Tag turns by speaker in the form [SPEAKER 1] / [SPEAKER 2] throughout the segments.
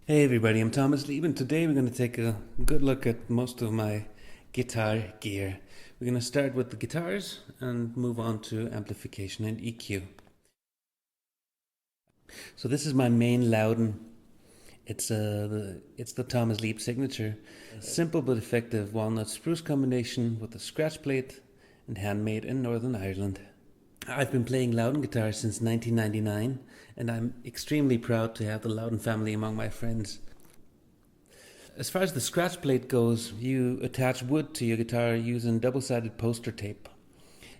[SPEAKER 1] Hey everybody, I'm Thomas Leeb, and today we're going to take a good look at most of my guitar gear. We're going to start with the guitars and move on to amplification and EQ. So this is my main Loudon. It's the Thomas Leeb signature. A simple but effective walnut spruce combination with a scratch plate and handmade in Northern Ireland. I've been playing Loudon guitar since 1999, and I'm extremely proud to have the Loudon family among my friends. As far as the scratch plate goes, you attach wood to your guitar using double-sided poster tape.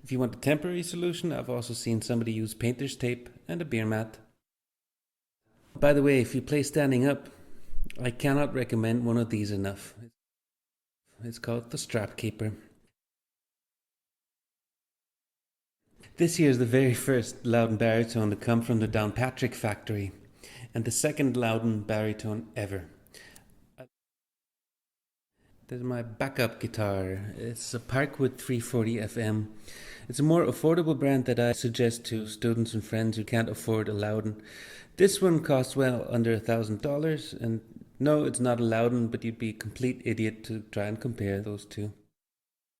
[SPEAKER 1] If you want a temporary solution, I've also seen somebody use painter's tape and a beer mat. By the way, if you play standing up, I cannot recommend one of these enough. It's called the Strap Keeper. This here is the very first Loudon baritone to come from the Downpatrick factory, and the second Loudon baritone ever. This is my backup guitar. It's a Parkwood 340 FM. It's a more affordable brand that I suggest to students and friends who can't afford a Loudon. This one costs well under $1,000, and no, it's not a Loudon, but you'd be a complete idiot to try and compare those two.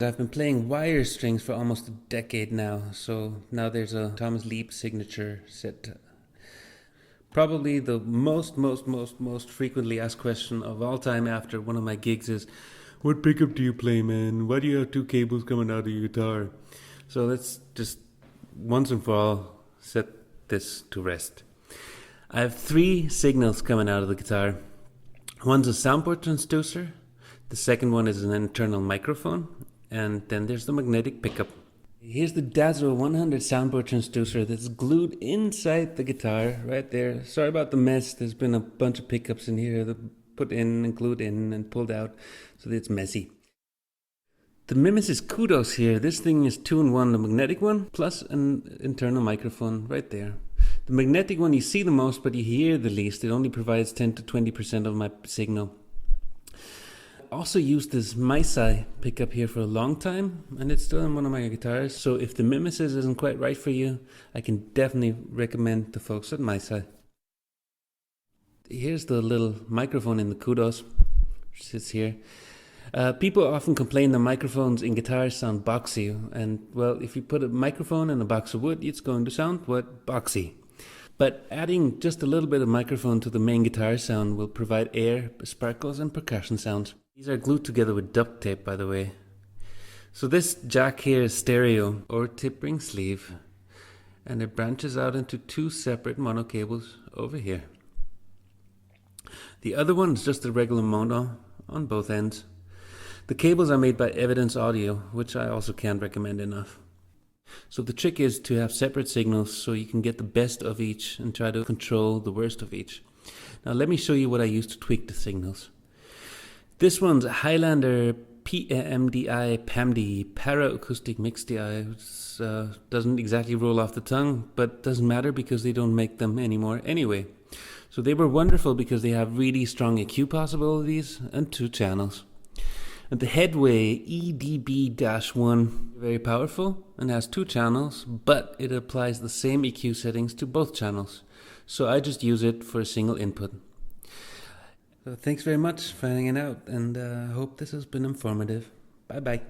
[SPEAKER 1] I've been playing wire strings for almost a decade now, so now there's a Thomas Leeb signature set. Probably the most frequently asked question of all time after one of my gigs is, what pickup do you play, man? Why do you have two cables coming out of your guitar? So let's just once and for all set this to rest. I have three signals coming out of the guitar. One's a soundboard transducer, the second one is an internal microphone, and then there's the magnetic pickup. Here's the Dazo 100 soundboard transducer that's glued inside the guitar right there. Sorry about the mess. There's been a bunch of pickups in here that put in and glued in and pulled out, so it's messy. The Mimesis Kudos here. This thing is 2-in-1, the magnetic one plus an internal microphone right there. The magnetic one you see the most, but you hear the least. It only provides 10 to 20% of my signal. Also used this Maisai pickup here for a long time, and it's still in one of my guitars. So if the Mimesis isn't quite right for you, I can definitely recommend the folks at Maisai. Here's the little microphone in the Kudos, which sits here. People often complain the microphones in guitars sound boxy, and well, if you put a microphone in a box of wood, it's going to sound, what, boxy. But adding just a little bit of microphone to the main guitar sound will provide air, sparkles, and percussion sounds. These are glued together with duct tape, by the way. So this jack here is stereo or tip ring sleeve, and it branches out into two separate mono cables over here. The other one is just a regular mono on both ends. The cables are made by Evidence Audio, which I also can't recommend enough. So the trick is to have separate signals so you can get the best of each and try to control the worst of each. Now let me show you what I use to tweak the signals. This one's a Highlander PMDI PAMD Para Acoustic Mix DI, which doesn't exactly roll off the tongue, but doesn't matter because they don't make them anymore anyway. So they were wonderful because they have really strong EQ possibilities and 2 channels. And the Headway EDB-1, very powerful and has 2 channels, but it applies the same EQ settings to both channels. So I just use it for a single input. So thanks very much for hanging out, and I hope this has been informative. Bye bye.